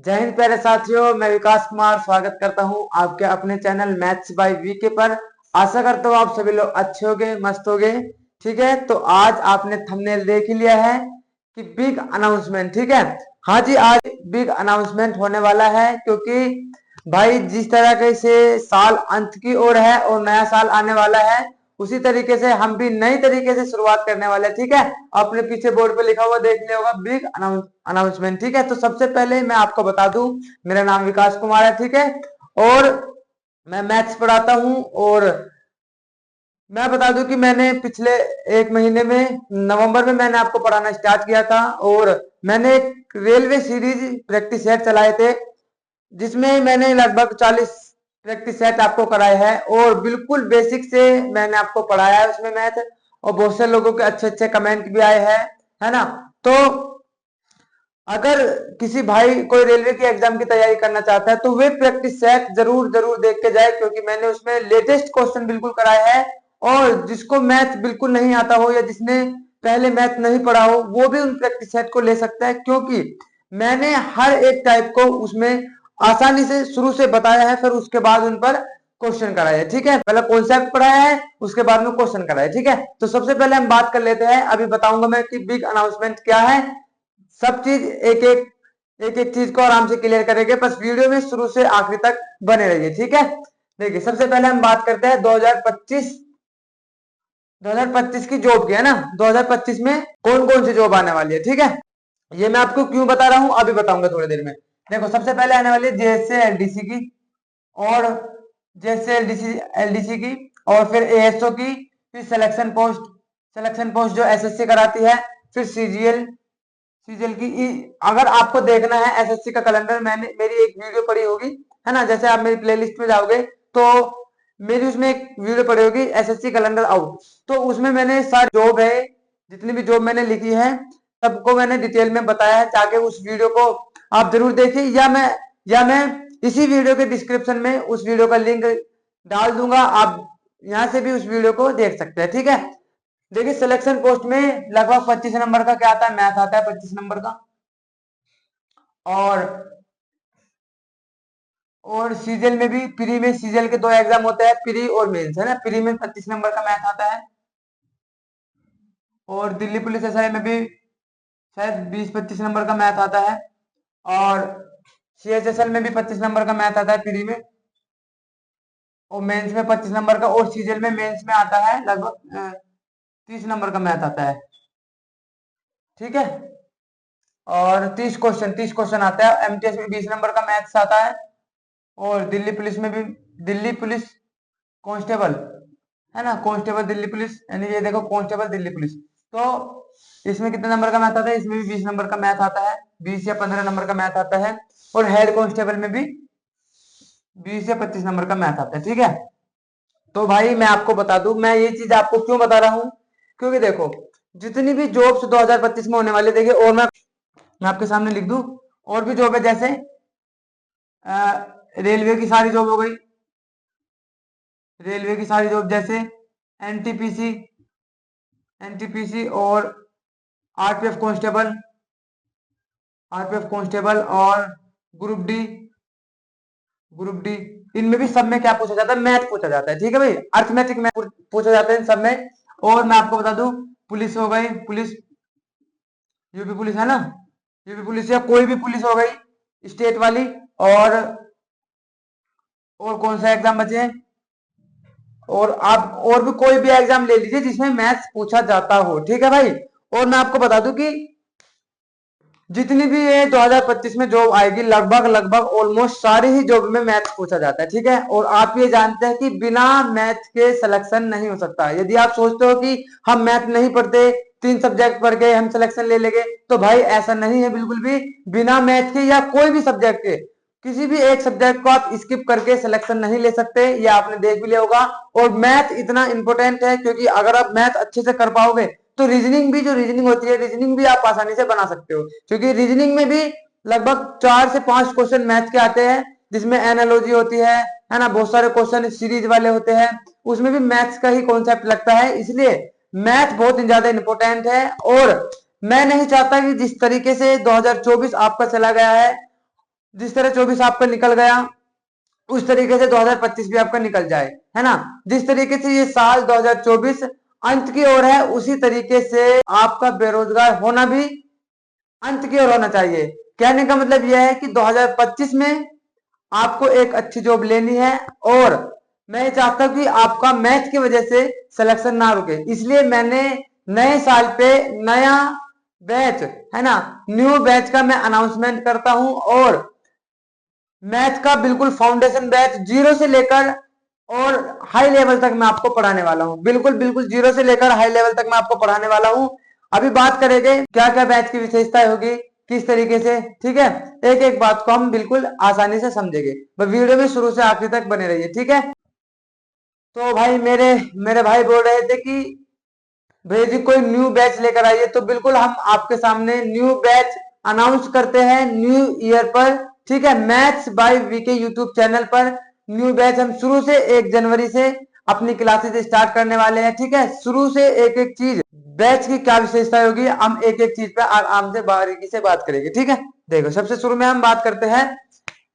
जय हिंद प्यारे साथियों, मैं विकास कुमार स्वागत करता हूं आपके अपने चैनल मैथ्स बाय वीके पर। आशा करता हूं आप सभी लोग अच्छे होंगे, मस्त होंगे। ठीक है, तो आज आपने थंबनेल देख ही लिया है कि बिग अनाउंसमेंट। ठीक है, हाँ जी, आज बिग अनाउंसमेंट होने वाला है क्योंकि भाई जिस तरह के से साल अंत की ओर है और नया साल आने वाला है, उसी तरीके से हम भी नई तरीके से शुरुआत करने वाले हैं। ठीक है, आपने पीछे बोर्ड पे लिखा हुआ देख लिया होगा बिग अनाउंसमेंट। ठीक है, तो सबसे पहले मैं आपको बता दूं, मेरा नाम विकास कुमार है। ठीक है, और मैं मैथ्स पढ़ाता हूं। और मैं बता दूं कि मैंने पिछले एक महीने में नवंबर में मैंने आपको पढ़ाना स्टार्ट किया था और मैंने एक रेलवे सीरीज प्रैक्टिस सेट चलाए थे, जिसमें मैंने लगभग 40 प्रैक्टिस सेट आपको कराए हैं और बिल्कुल बेसिक से मैंने आपको पढ़ाया है उसमें मैथ। और बहुत से लोगों के अच्छे अच्छे कमेंट भी आए हैं, है ना। तो अगर किसी भाई कोई रेलवे की एग्जाम की तैयारी करना चाहता है तो वे प्रैक्टिस सेट जरूर जरूर देख के जाए, क्योंकि मैंने उसमें लेटेस्ट क्वेश्चन बिल्कुल कराए हैं। और जिसको मैथ बिल्कुल नहीं आता हो या जिसने पहले मैथ नहीं पढ़ा हो, वो भी उन प्रैक्टिस सेट को ले सकता है, क्योंकि मैंने हर एक टाइप को उसमें आसानी से शुरू से बताया है, फिर उसके बाद उन पर क्वेश्चन कराया है। ठीक है, पहले कॉन्सेप्ट पढ़ाया है, उसके बाद में क्वेश्चन कराया है। ठीक है, तो सबसे पहले हम बात कर लेते हैं, अभी बताऊंगा मैं कि बिग अनाउंसमेंट क्या है। सब चीज एक एक चीज को आराम से क्लियर करेंगे, बस वीडियो में शुरू से आखिरी तक बने रहिए। ठीक है, देखिए सबसे पहले हम बात करते हैं 2025 की जॉब की, है ना। 2025 में कौन कौन सी जॉब आने वाली है। ठीक है, ये मैं आपको क्यों बता रहा हूं अभी बताऊंगा थोड़ी देर में। देखो, सबसे पहले आने वाली है जेएसए एलडीसी की, और जेएसए एलडीसी की, और फिर एएसओ की, फिर सिलेक्शन पोस्ट जो एसएससी कराती है, फिर सीजीएल की। अगर आपको देखना है एसएससी का कैलेंडर, मैंने मेरी एक वीडियो पड़ी होगी, है ना। जैसे आप मेरी प्लेलिस्ट में जाओगे तो मेरी उसमें एक वीडियो पड़ी होगी एसएससी कैलेंडर आउट, तो उसमें मैंने सारी जॉब है, जितनी भी जॉब मैंने लिखी है सबको मैंने डिटेल में बताया है। ताकि उस वीडियो को आप जरूर देखिए, या मैं इसी वीडियो के डिस्क्रिप्शन में उस वीडियो का लिंक डाल दूंगा, आप यहाँ से भी उस वीडियो को देख सकते हैं। ठीक है, देखिए सिलेक्शन पोस्ट में लगभग 25 नंबर का क्या आता है, मैथ आता है 25 नंबर का। और सीजल में भी, प्री में सीजल के दो एग्जाम होते हैं, प्री और मेंस, है ना। प्री में 25 नंबर का मैथ आता है, और दिल्ली पुलिस एसआई में भी शायद 20-25 नंबर का मैथ आता है, और सीएचएसएल में भी 25 नंबर का मैथ आता है प्री में, और मेंस में 25 नंबर का, और सीजल में मेंस में आता है लगभग 30 नंबर का मैथ आता है। ठीक है, और 30 क्वेश्चन आता है। एमटीएस में 20 नंबर का मैथ्स आता है, और दिल्ली पुलिस में भी, दिल्ली पुलिस कांस्टेबल, है ना, कांस्टेबल दिल्ली पुलिस, यानी ये देखो कांस्टेबल दिल्ली पुलिस, तो इसमें कितने नंबर का मैथ आता है, इसमें भी 20 नंबर का मैथ आता है, 20 या 15 नंबर का मैथ आता है। और हेड कांस्टेबल में भी 20 या 25 नंबर का मैथ आता है। ठीक है, तो भाई मैं आपको बता दूं, मैं ये चीज आपको क्यों बता रहा हूं, क्योंकि देखो जितनी भी जॉब्स 2025 में होने वाली, देखिए, और मैं आपके सामने लिख दूं, और भी जॉब है, जैसे रेलवे की सारी जॉब हो गई, रेलवे की सारी जॉब, जैसे एनटीपीसी एनटीपीसी और आरपीएफ कांस्टेबल और ग्रुप डी ग्रुप डी। इनमें भी सब में क्या पूछा जाता है, मैथ पूछा जाता है। ठीक है भाई, अर्थमेटिक मैथ पूछा जाता है इन सब में। और मैं आपको बता दूं, पुलिस हो गई, पुलिस यूपी पुलिस, है ना, यूपी पुलिस या कोई भी पुलिस हो गई स्टेट वाली। और कौन सा एग्जाम बचे हैं, और आप और भी कोई भी एग्जाम ले लीजिए जिसमें मैथ्स पूछा जाता हो। ठीक है भाई, और मैं आपको बता दूं कि जितनी भी ये 2025 में जॉब आएगी, लगभग लगभग ऑलमोस्ट सारी ही जॉब में मैथ्स पूछा जाता है। ठीक है, और आप ये जानते हैं कि बिना मैथ के सिलेक्शन नहीं हो सकता। यदि आप सोचते हो कि हम मैथ नहीं पढ़ते, 3 सब्जेक्ट पढ़ के हम सिलेक्शन ले लेंगे, तो भाई ऐसा नहीं है बिल्कुल भी। बिना मैथ के या कोई भी सब्जेक्ट के किसी भी एक सब्जेक्ट को आप स्किप करके सिलेक्शन नहीं ले सकते, ये आपने देख भी लिया होगा। और मैथ इतना इंपॉर्टेंट है, क्योंकि अगर आप मैथ अच्छे से कर पाओगे तो रीजनिंग भी, जो रीजनिंग होती है, रीजनिंग भी आप आसानी से बना सकते हो, क्योंकि रीजनिंग में भी लगभग 4 से 5 क्वेश्चन मैथ के आते हैं, जिसमें एनालॉजी होती है ना, बहुत सारे क्वेश्चन सीरीज वाले होते हैं, उसमें भी मैथ्स का ही कॉन्सेप्ट लगता है। इसलिए मैथ बहुत ज्यादा इंपॉर्टेंट है। और मैं नहीं चाहता कि जिस तरीके से 2024 आपका चला गया है, जिस तरह 24 आपका निकल गया उस तरीके से 2025 भी आपका निकल जाए, है ना। जिस तरीके से ये साल 2024 अंत की ओर है, उसी तरीके से आपका बेरोजगार होना भी अंत की ओर होना चाहिए। कहने का मतलब यह है कि 2025 में आपको एक अच्छी जॉब लेनी है, और मैं ये चाहता हूं कि आपका मैथ की वजह से सिलेक्शन ना रुके, इसलिए मैंने नए साल पे नया बैच, है ना, न्यू बैच का मैं अनाउंसमेंट करता हूं, और मैथ का बिल्कुल फाउंडेशन बैच जीरो से लेकर और हाई लेवल तक मैं आपको पढ़ाने वाला हूं। बिल्कुल बिल्कुल जीरो से लेकर हाई लेवल तक मैं आपको पढ़ाने वाला हूं। अभी बात करेंगे क्या क्या बैच की विशेषताएं होगी, किस तरीके से, ठीक है। एक एक बात को हम बिल्कुल आसानी से समझेंगे, बस वीडियो में शुरू से आखिर तक बने रहिए, ठीक है। तो भाई मेरे मेरे भाई बोल रहे थे कि भैया जी कोई न्यू बैच लेकर आइए, तो बिल्कुल हम आपके सामने न्यू बैच अनाउंस करते हैं न्यू ईयर पर, ठीक है। Maths by VK YouTube channel पर न्यू बैच हम शुरू से 1 जनवरी से अपनी क्लासेस स्टार्ट करने वाले हैं, ठीक है। शुरू से एक एक चीज, बैच की क्या विशेषता होगी, हम एक एक चीज पे आराम से बारीकी से बात करेंगे, ठीक है। देखो सबसे शुरू में हम बात करते हैं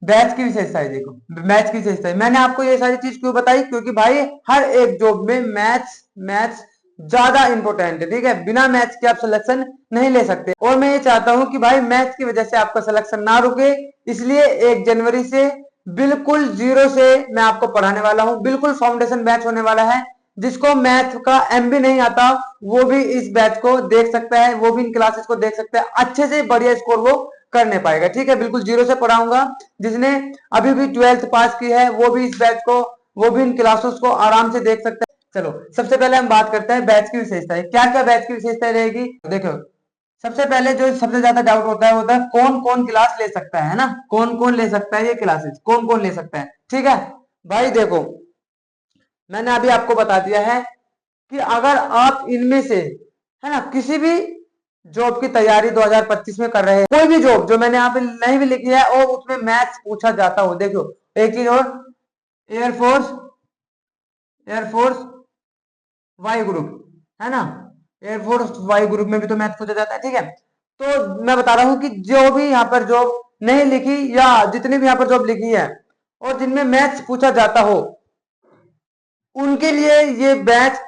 बैच की विशेषताएं। देखो मैथ्स की विशेषताएं मैंने आपको ये सारी चीज क्यों बताई, क्योंकि भाई हर एक जॉब में मैथ्स मैथ्स ज्यादा इंपॉर्टेंट है, ठीक है। बिना मैथ्स के आप सिलेक्शन नहीं ले सकते, और मैं ये चाहता हूं कि भाई मैथ्स की वजह से आपका सिलेक्शन ना रुके, इसलिए 1 जनवरी से बिल्कुल जीरो से मैं आपको पढ़ाने वाला हूं। बिल्कुल फाउंडेशन बैच होने वाला है, जिसको मैथ का एम भी नहीं आता वो भी इस बैच को देख सकता है, वो भी इन क्लासेस को देख सकता है, अच्छे से बढ़िया स्कोर वो करने पाएगा, ठीक है। बिल्कुल जीरो से पढ़ाऊंगा, जिसने अभी भी 12th पास की है वो भी इस बैच को, वो भी इन क्लासेस को आराम से देख सकता है। चलो सबसे पहले हम बात करते हैं बैच की विशेषताएं। क्या क्या बैच की विशेषताएं रहेगी, देखो सबसे पहले जो सबसे ज्यादा डाउट होता है वो होता है कौन कौन क्लास ले सकता है ना, कौन कौन ले सकता है ये क्लासेस, कौन कौन ले सकता है, ठीक है। भाई देखो मैंने अभी आपको बता दिया है कि अगर आप इनमें से, है ना, किसी भी जॉब की तैयारी 2025 में कर रहे हैं, कोई भी जॉब जो मैंने यहाँ पे नहीं भी लिखी है और उसमें मैथ्स पूछा जाता हो, देखो एक चीज और, एयरफोर्स एयरफोर्स वाई ग्रुप, है ना, एयरफोर्स वाई ग्रुप में भी तो मैथ पूछा जाता है, ठीक है। तो मैं बता रहा हूं कि जो भी यहाँ पर जॉब नहीं लिखी या जितनी भी यहाँ पर जॉब लिखी है और जिनमें मैथ्स पूछा जाता हो, उनके लिए ये बैच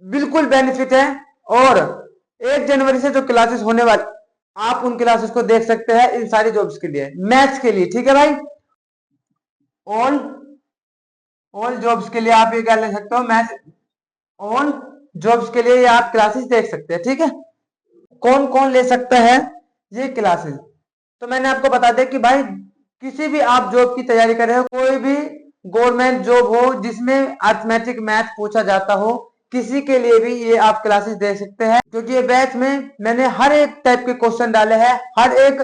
बिल्कुल बेनिफिट है। और 1 जनवरी से जो क्लासेस होने वाली, आप उन क्लासेस को देख सकते हैं इन सारी जॉब्स के लिए, मैथ्स के लिए, ठीक है भाई। ऑल ऑल जॉब्स के लिए आप ये क्या ले सकते हो, मैथ्स ऑन जॉब्स के लिए ये आप क्लासेस देख सकते हैं, ठीक है। कौन कौन ले सकता है ये क्लासेस, तो मैंने आपको बता दिया कि भाई किसी भी आप जॉब की तैयारी कर रहे हो, कोई भी गवर्नमेंट जॉब हो जिसमें अर्थमेटिक मैथ पूछा जाता हो, किसी के लिए भी ये आप क्लासेस दे सकते हैं, क्योंकि ये बैच में मैंने हर एक टाइप के क्वेश्चन डाले हैं, हर एक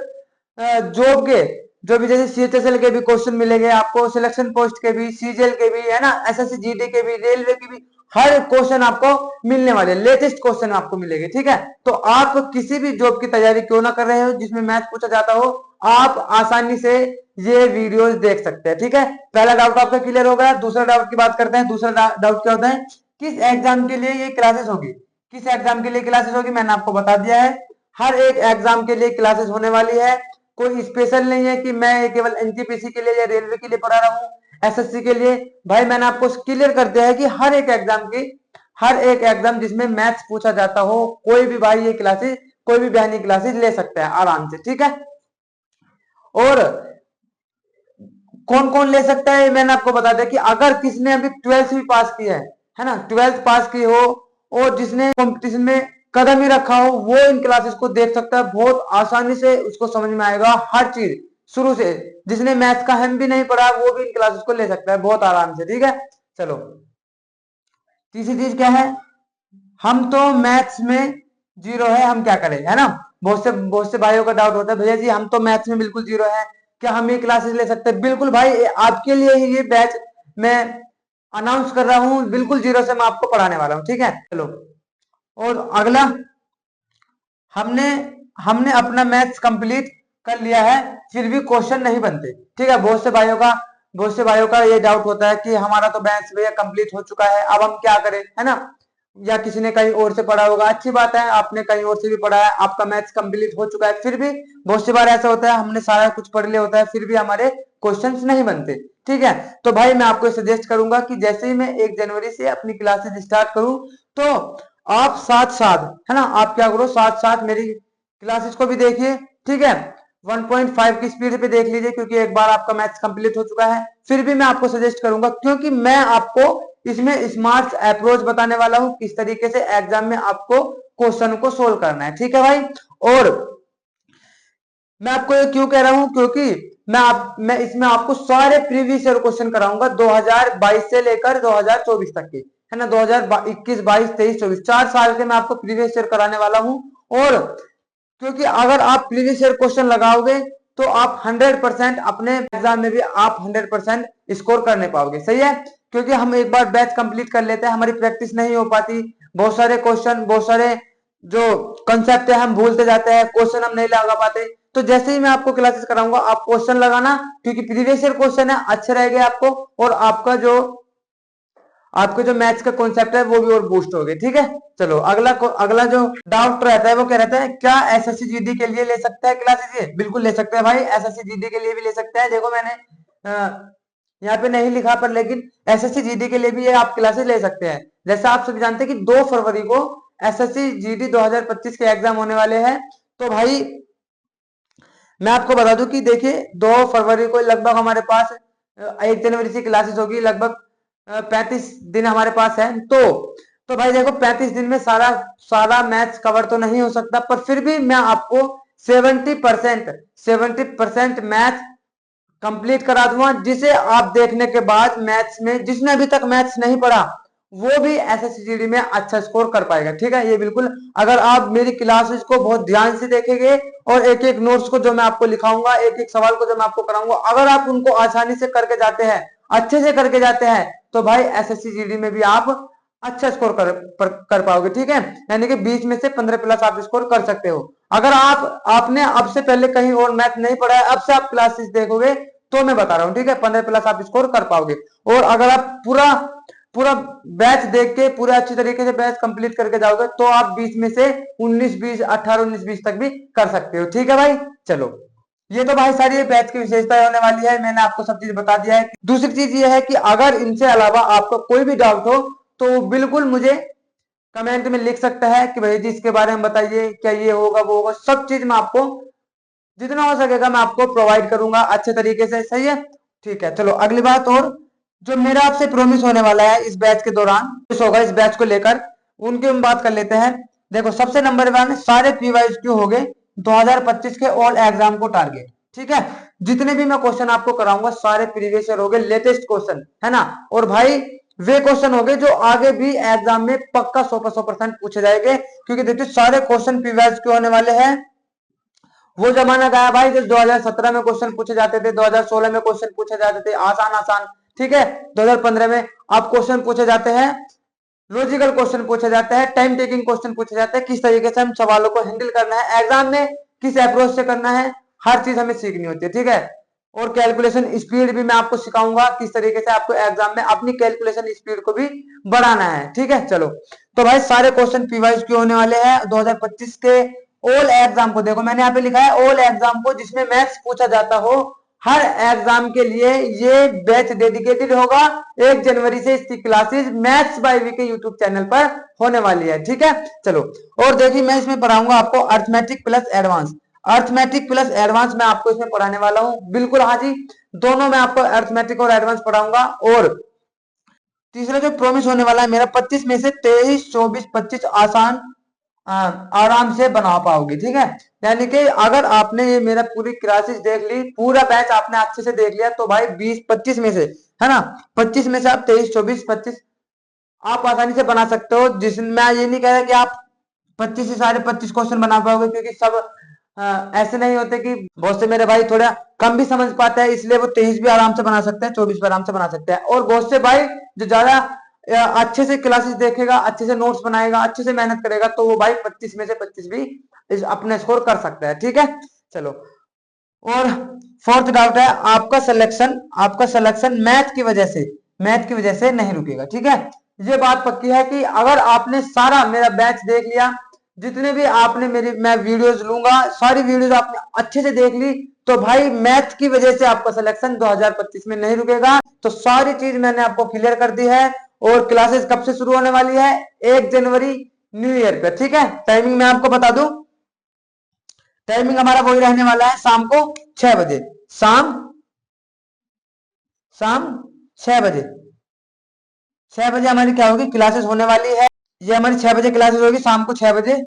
जॉब के, जो भी जैसे सीएचएसएल के भी क्वेश्चन मिलेंगे आपको, सिलेक्शन पोस्ट के भी, सीजीएल के भी, है ना, एसएससी जीडी के भी, रेलवे के भी, हर क्वेश्चन आपको मिलने वाले, लेटेस्ट क्वेश्चन आपको मिलेंगे, ठीक है। तो आप किसी भी जॉब की तैयारी क्यों ना कर रहे हो जिसमें मैथ पूछा जाता हो, आप आसानी से ये वीडियोस देख सकते हैं, ठीक है। पहला डाउट आपका क्लियर हो गया। दूसरा डाउट की बात करते हैं। दूसरा डाउट क्या होता है, किस एग्जाम के लिए ये क्लासेस होगी, किस एग्जाम के लिए क्लासेस होगी, मैंने आपको बता दिया है। हर एक एग्जाम के लिए क्लासेस होने वाली है, कोई स्पेशल नहीं है कि मैं केवल एनटीपीसी के लिए या रेलवे के लिए पढ़ा रहा हूँ, एसएससी के लिए। भाई मैंने आपको क्लियर कर दिया है कि हर एक एग्जाम की, हर एक एग्जाम जिसमें मैथ्स पूछा जाता हो, कोई भी भाई ये क्लासेस, कोई भी बहनी क्लासेस ले सकता है आराम से, ठीक है। और कौन कौन ले सकता है मैंने आपको बता दिया कि अगर किसने अभी 12th भी पास की है ना, 12th पास की हो और जिसने कंपटीशन में कदम ही रखा हो, वो इन क्लासेस को देख सकता है, बहुत आसानी से उसको समझ में आएगा हर चीज शुरू से। जिसने मैथ्स का हम भी नहीं पढ़ा वो भी इन क्लासेस को ले सकता है बहुत आराम से, ठीक है। चलो तीसरी चीज क्या है, हम तो मैथ्स में जीरो है, हम क्या करें, है ना। बहुत से भाइयों का डाउट होता है, भैया जी हम तो मैथ्स में बिल्कुल जीरो है, क्या हम ये क्लासेस ले सकते हैं। बिल्कुल भाई आपके लिए ही ये बैच मैं अनाउंस कर रहा हूं, बिल्कुल जीरो से मैं आपको पढ़ाने वाला हूं, ठीक है। चलो और अगला, हमने हमने अपना मैथ्स कंप्लीट कर लिया है, फिर भी क्वेश्चन नहीं बनते, ठीक है। बहुत से भाइयों का ये डाउट होता है कि हमारा तो मैथ्स भैया कंप्लीट हो चुका है, अब हम क्या करें, है ना। या किसी ने कहीं और से पढ़ा होगा, अच्छी बात है, आपने कहीं और से भी पढ़ा है, आपका मैथ्स कंप्लीट हो चुका है, फिर भी बहुत सी बार ऐसा होता है हमने सारा कुछ पढ़ लिया होता है, फिर भी हमारे क्वेश्चंस नहीं बनते। ठीक है, तो भाई मैं आपको सजेस्ट करूंगा कि जैसे ही मैं 1 जनवरी से अपनी क्लासेस स्टार्ट करूं, तो आप साथ साथ, है ना, आप क्या करो, साथ साथ मेरी क्लासेस को भी देखिए। ठीक है, 1.5 की स्पीड पे देख लीजिए, क्योंकि एक बार आपका मैथ्स कंप्लीट हो चुका है। फिर भी मैं आपको सजेस्ट करूंगा, क्योंकि मैं आपको इसमें स्मार्ट अप्रोच बताने वाला हूं, किस तरीके से एग्जाम में आपको क्वेश्चन को सोल्व करना है। ठीक है भाई, और मैं आपको ये क्यों कह रहा हूं, क्योंकि मैं इसमें आपको सारे प्रीवियस ईयर क्वेश्चन कराऊंगा 2022 से लेकर 2024 तक के, है ना, 2021, 22, 23, 24, 4 साल के मैं आपको प्रीवियस ईयर कराने वाला हूं। और क्योंकि अगर आप प्रीवियस ईयर क्वेश्चन लगाओगे तो आप 100% अपने एग्जाम में भी आप 100% स्कोर करने पाओगे। सही है, क्योंकि हम एक बार बैच कंप्लीट कर लेते हैं, हमारी प्रैक्टिस नहीं हो पाती, बहुत सारे क्वेश्चन, बहुत सारे जो कंसेप्ट है हम भूलते जाते हैं, क्वेश्चन हम नहीं लगा पाते। तो जैसे ही मैं आपको क्लासेस कराऊंगा, आप क्वेश्चन लगाना, क्योंकि प्रीवियस ईयर क्वेश्चन है, अच्छे रहेंगे आपको, और आपके जो मैथ्स का कॉन्सेप्ट है वो भी और बूस्ट हो गए। ठीक है, चलो अगला जो डाउट रहता है वो क्या रहता है, क्या एसएससी जीडी के लिए ले सकता है क्लासेस? ये बिल्कुल ले सकते हैं भाई, एसएससी जीडी के लिए भी ले सकते हैं। देखो मैंने यहाँ पे नहीं लिखा, पर लेकिन एसएससी जीडी के लिए भी ये आप क्लासेस ले सकते हैं। जैसा आप सभी जानते हैं कि 2 फरवरी को एसएससी जीडी 2025 के एग्जाम होने वाले हैं। तो भाई मैं आपको बता दूं कि देखिए 2 फरवरी को लगभग हमारे पास 1 जनवरी से क्लासेस होगी, लगभग 35 दिन हमारे पास है। तो भाई देखो 35 दिन में सारा सारा मैथ्स कवर तो नहीं हो सकता, पर फिर भी मैं आपको 70% मैथ्स कंप्लीट करा दूंगा, जिसे आप देखने के बाद मैथ्स में, जिसने अभी तक मैथ्स नहीं पढ़ा, वो भी एसएससी में अच्छा स्कोर कर पाएगा। ठीक है, ये बिल्कुल, अगर आप मेरी क्लासेस को बहुत ध्यान से देखेंगे और एक एक नोट्स को जो मैं आपको लिखाऊंगा, एक एक सवाल को जो मैं आपको कराऊंगा, अगर आप उनको आसानी से करके जाते हैं, अच्छे से करके जाते हैं, तो भाई एसएससी में भी आप अच्छा स्कोर कर पाओगे। ठीक है, यानी कि 20 में से 15+ आप स्कोर कर सकते हो। अगर आपने अब से पहले कहीं और मैथ नहीं पढ़ा है, अब से आप क्लासेस देखोगे, तो मैं बता रहा हूँ, ठीक है, 15+ आप स्कोर कर पाओगे। और अगर आप पूरा पूरा बैच देख के पूरा अच्छी तरीके से बैच कंप्लीट करके जाओगे, तो आप 20 में से 19, 20, 18, 19, 20 तक भी कर सकते हो। ठीक है भाई, चलो, ये तो भाई सारी बैच की विशेषता होने वाली है, मैंने आपको सब चीज बता दिया है। दूसरी चीज ये है कि अगर इनसे अलावा आपको कोई भी डाउट हो, तो बिल्कुल मुझे कमेंट में लिख सकता है कि भाई जी इसके बारे में बताइए, क्या ये होगा वो होगा, सब चीज मैं आपको जितना हो सकेगा मैं आपको प्रोवाइड करूंगा अच्छे तरीके से। सही है, ठीक है, चलो अगली बात, और जो मेरा आपसे प्रॉमिस होने वाला है इस बैच के दौरान, इस होगा इस बैच को लेकर, उनकी हम बात कर लेते हैं। देखो सबसे नंबर 1 सारे पीवाईक्यू हो गए 2025 के ऑल एग्जाम को टारगेट। ठीक है, जितने भी मैं क्वेश्चन आपको कराऊंगा सारे प्रीवियस ईयर हो गए, लेटेस्ट क्वेश्चन, है ना, और भाई वे क्वेश्चन हो गए जो आगे भी एग्जाम में पक्का 100% पूछे जाएंगे, क्योंकि देखिए सारे क्वेश्चन पीवाईक्यू होने वाले हैं। वो जमाना गया भाई जब 2017 में क्वेश्चन पूछे जाते थे, 2016 में क्वेश्चन पूछे जाते थे आसान आसान। ठीक है, 2015 में अब क्वेश्चन पूछे जाते हैं, लॉजिकल क्वेश्चन पूछे जाते हैं, टाइम टेकिंग क्वेश्चन पूछे जाते हैं, किस तरीके से हम सवालों को हैंडल करना है एग्जाम में, किस अप्रोच से करना है, हर चीज हमें सीखनी होती है। ठीक है, और कैलकुलेशन स्पीड भी मैं आपको सिखाऊंगा, किस तरीके से आपको एग्जाम में अपनी कैलकुलेशन स्पीड को भी बढ़ाना है। ठीक है, चलो, तो भाई सारे क्वेश्चन पीवाईज क्यों होने वाले हैं 2025 के ऑल एग्जाम को। देखो मैंने यहाँ पे लिखा है ऑल एग्जाम को, जिसमें मैथ्स पूछा जाता हो, हर एग्जाम के लिए ये बैच डेडिकेटेड होगा। 1 जनवरी से इसकी क्लासेस मैथ्स बाय वी के यूट्यूब चैनल पर होने वाली है। ठीक है, चलो, और देखिए मैं इसमें पढ़ाऊंगा आपको arithmetic plus advance, arithmetic plus advance मैं आपको इसमें पढ़ाने वाला हूं, बिल्कुल, हाँ जी, दोनों मैं आपको अर्थमेटिक और एडवांस पढ़ाऊंगा। और तीसरा जो प्रॉमिस होने वाला है मेरा, 25 में से 23, 24, 25 आसान आराम से बना पाओगे। ठीक है, यानी कि अगर आपने ये मेरा पूरी क्लासेस देख ली, पूरा बैच आपने अच्छे से देख लिया, तो भाई 20-25 में से, है ना, 25 में से आप 23, 24, 25 आप आसानी से बना सकते हो। जिसमें मैं ये नहीं कह रहा कि आप 25 से सारे 25 क्वेश्चन बना पाओगे, क्योंकि सब ऐसे नहीं होते, कि बहुत से मेरे भाई थोड़ा कम भी समझ पाते हैं, इसलिए वो 23 भी आराम से बना सकते हैं, 24 भी आराम से बना सकते हैं। और बहुत से भाई जो ज्यादा अच्छे से क्लासेस देखेगा, अच्छे से नोट्स बनाएगा, अच्छे से मेहनत करेगा, तो वो भाई 25 में से 25 भी अपने स्कोर कर सकता है। ठीक है, चलो, और फोर्थ डाउट है, आपका सिलेक्शन मैथ की वजह से नहीं रुकेगा। ठीक है, ये बात पक्की है कि अगर आपने सारा मेरा बैच देख लिया, जितने भी आपने मैं वीडियोस लूंगा, सारी वीडियोस आपने अच्छे से देख ली, तो भाई मैथ की वजह से आपका सिलेक्शन 2025 में नहीं रुकेगा। तो सारी चीज मैंने आपको क्लियर कर दी है। और क्लासेस कब से शुरू होने वाली है? 1 जनवरी न्यू ईयर पे, ठीक है। टाइमिंग मैं आपको बता दूं, टाइमिंग हमारा वही रहने वाला है, शाम को 6 बजे। शाम शाम 6 बजे, 6 बजे हमारी क्या होगी, क्लासेस होने वाली है। ये हमारी 6 बजे क्लासेस होगी, शाम को 6 बजे।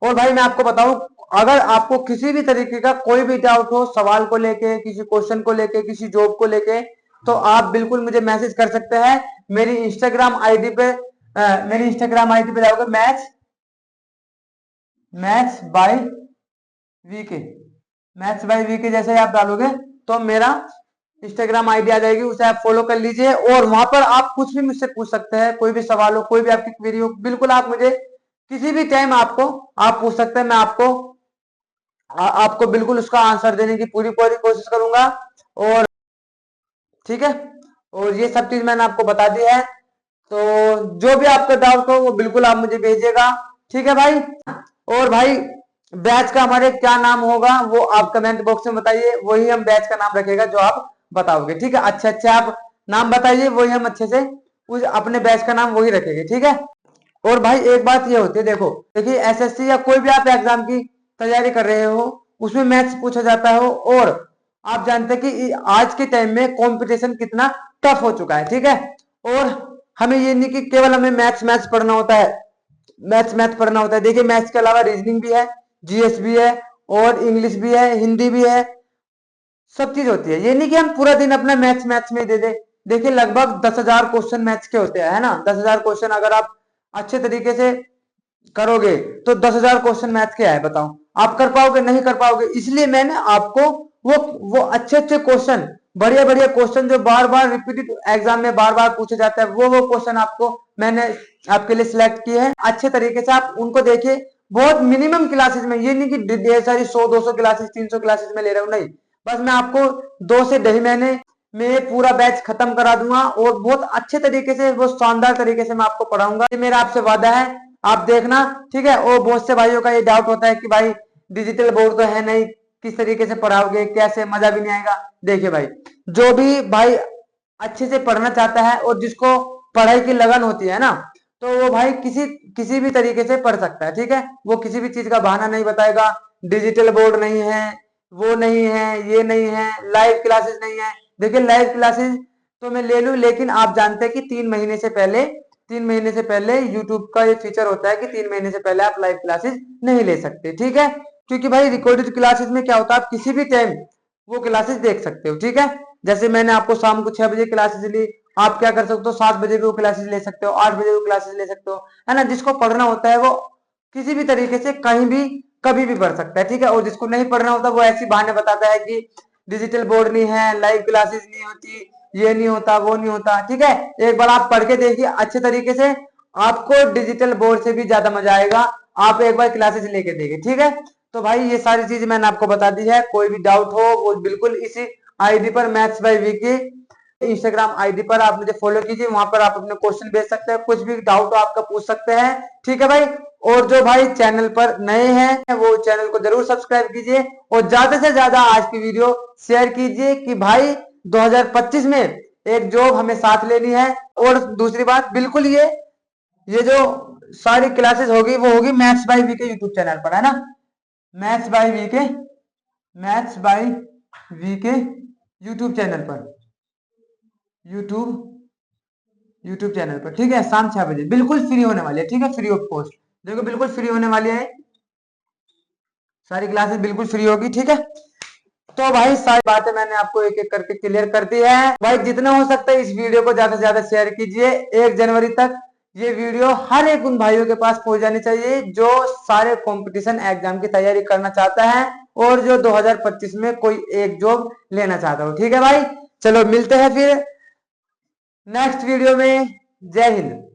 और भाई मैं आपको बताऊं, अगर आपको किसी भी तरीके का कोई भी डाउट हो, सवाल को लेके, किसी क्वेश्चन को लेके, किसी जॉब को लेके, तो आप बिल्कुल मुझे मैसेज कर सकते हैं मेरी इंस्टाग्राम आईडी पे। मेरी इंस्टाग्राम आईडी पे जाओगे, maths by VK, maths by VK जैसे आप डालोगे तो मेरा इंस्टाग्राम आईडी आ जाएगी, उसे आप फॉलो कर लीजिए। और वहां पर आप कुछ भी मुझसे पूछ सकते हैं, कोई भी सवाल हो, कोई भी आपकी क्वेरी हो, बिल्कुल आप मुझे किसी भी टाइम आपको आप पूछ सकते हैं। मैं आपको बिल्कुल उसका आंसर देने की पूरी पूरी कोशिश करूंगा। और ठीक है, और ये सब चीज मैंने आपको बता दी है। तो जो भी आपका डाउट हो वो बिल्कुल आप मुझे भेजिएगा, ठीक है भाई। और भाई बैच का हमारे क्या नाम होगा वो आप कमेंट बॉक्स में बताइए, वही हम बैच का नाम रखेगा जो आप बताओगे, ठीक है। अच्छे अच्छे आप नाम बताइए, वही हम अच्छे से उस अपने बैच का नाम वही रखेंगे, ठीक है। और भाई एक बात ये होती है, देखो देखिए, एसएससी या कोई भी आप एग्जाम की तैयारी कर रहे हो, उसमें मैथ्स पूछा जाता हो। और आप जानते हैं कि आज के टाइम में कंपटीशन कितना टफ हो चुका है, ठीक है। और हमें ये नहीं कि केवल हमें मैथ्स मैथ्स पढ़ना होता है, मैथ्स मैथ पढ़ना होता है। देखिए मैथ्स के अलावा रीजनिंग भी है, जीएस भी है, और इंग्लिश भी है, हिंदी भी है, सब चीज होती है। ये नहीं कि हम पूरा दिन अपना मैथ्स मैथ्स में दे दे। देखिए लगभग 10,000 क्वेश्चन मैथ्स के होते हैं, है ना। 10,000 क्वेश्चन अगर आप अच्छे तरीके से करोगे तो 10,000 क्वेश्चन मैथ के आए, बताओ आप कर पाओगे? नहीं कर पाओगे। इसलिए मैंने आपको वो अच्छे अच्छे क्वेश्चन, बढ़िया बढ़िया क्वेश्चन जो बार बार रिपीटेड एग्जाम में बार बार पूछे जाते हैं, वो क्वेश्चन आपको मैंने आपके लिए सिलेक्ट किए हैं। अच्छे तरीके से आप उनको देखिए, बहुत मिनिमम क्लासेस में, ये नहीं कि ढेर सारी 100-200 क्लासेस 300 क्लासेस में ले रहा हूँ, नहीं। बस मैं आपको 2 से 2.5 महीने में पूरा बैच खत्म करा दूंगा, और बहुत अच्छे तरीके से, बहुत शानदार तरीके से मैं आपको पढ़ाऊंगा। ये मेरा आपसे वादा है, आप देखना, ठीक है। और बहुत से भाइयों का ये डाउट होता है कि भाई डिजिटल बोर्ड तो है नहीं, किस तरीके से पढ़ाओगे, कैसे, मजा भी नहीं आएगा। देखिए भाई, जो भी भाई अच्छे से पढ़ना चाहता है और जिसको पढ़ाई की लगन होती है ना, तो वो भाई किसी किसी भी तरीके से पढ़ सकता है, ठीक है। वो किसी भी चीज का बहाना नहीं बताएगा, डिजिटल बोर्ड नहीं है, वो नहीं है, ये नहीं है, लाइव क्लासेस नहीं है। देखिए लाइव क्लासेस तो मैं ले लूं, लेकिन आप जानते हैं कि 3 महीने से पहले यूट्यूब का ये फीचर होता है कि 3 महीने से पहले आप लाइव क्लासेस नहीं ले सकते, ठीक है। क्योंकि भाई रिकॉर्डेड क्लासेस में क्या होता है, आप किसी भी टाइम वो क्लासेस देख सकते हो, ठीक है। जैसे मैंने आपको शाम को 6 बजे क्लासेस ली, आप क्या कर सकते हो, 7 बजे भी वो क्लासेस ले सकते हो, 8 बजे वो क्लासेस ले सकते हो, है ना। जिसको पढ़ना होता है वो किसी भी तरीके से कहीं भी कभी भी पढ़ सकता है, ठीक है। और जिसको नहीं पढ़ना होता वो ऐसी बहाने बताता है कि डिजिटल बोर्ड नहीं है, लाइव क्लासेस नहीं होती, ये नहीं होता, वो नहीं होता, ठीक है। एक बार आप पढ़ के देखिए अच्छे तरीके से, आपको डिजिटल बोर्ड से भी ज्यादा मजा आएगा। आप एक बार क्लासेस लेके देखिए, ठीक है। तो भाई ये सारी चीज मैंने आपको बता दी है। कोई भी डाउट हो वो बिल्कुल इसी आईडी पर, maths by VK Instagram ID पर आप मुझे फॉलो कीजिए, वहां पर आप अपने क्वेश्चन भेज सकते हैं, कुछ भी डाउट हो आपका पूछ सकते हैं, ठीक है भाई। और जो भाई चैनल पर नए हैं वो चैनल को जरूर सब्सक्राइब कीजिए, और ज्यादा से ज्यादा आज की वीडियो शेयर कीजिए कि भाई 2025 में एक जॉब हमें साथ लेनी है। और दूसरी बात, बिल्कुल ये जो सारी क्लासेस होगी वो होगी maths by VK YouTube channel पर, है ना। Maths by VK, maths by VK YouTube channel पर, यूट्यूब चैनल पर, ठीक है। शाम 6 बजे बिल्कुल फ्री होने वाली है, ठीक है, फ्री ऑफ कॉस्ट। देखो बिल्कुल फ्री होने वाली है, सारी क्लासेस बिल्कुल फ्री होगी, ठीक है। तो भाई सारी बातें मैंने आपको एक एक करके क्लियर कर दी है। भाई जितना हो सकता है इस वीडियो को ज्यादा से ज्यादा शेयर कीजिए। 1 जनवरी तक ये वीडियो हर एक उन भाइयों के पास पहुंच जानी चाहिए जो सारे कंपटीशन एग्जाम की तैयारी करना चाहता है, और जो 2025 में कोई एक जॉब लेना चाहता हो, ठीक है भाई। चलो मिलते हैं फिर नेक्स्ट वीडियो में। जय हिंद।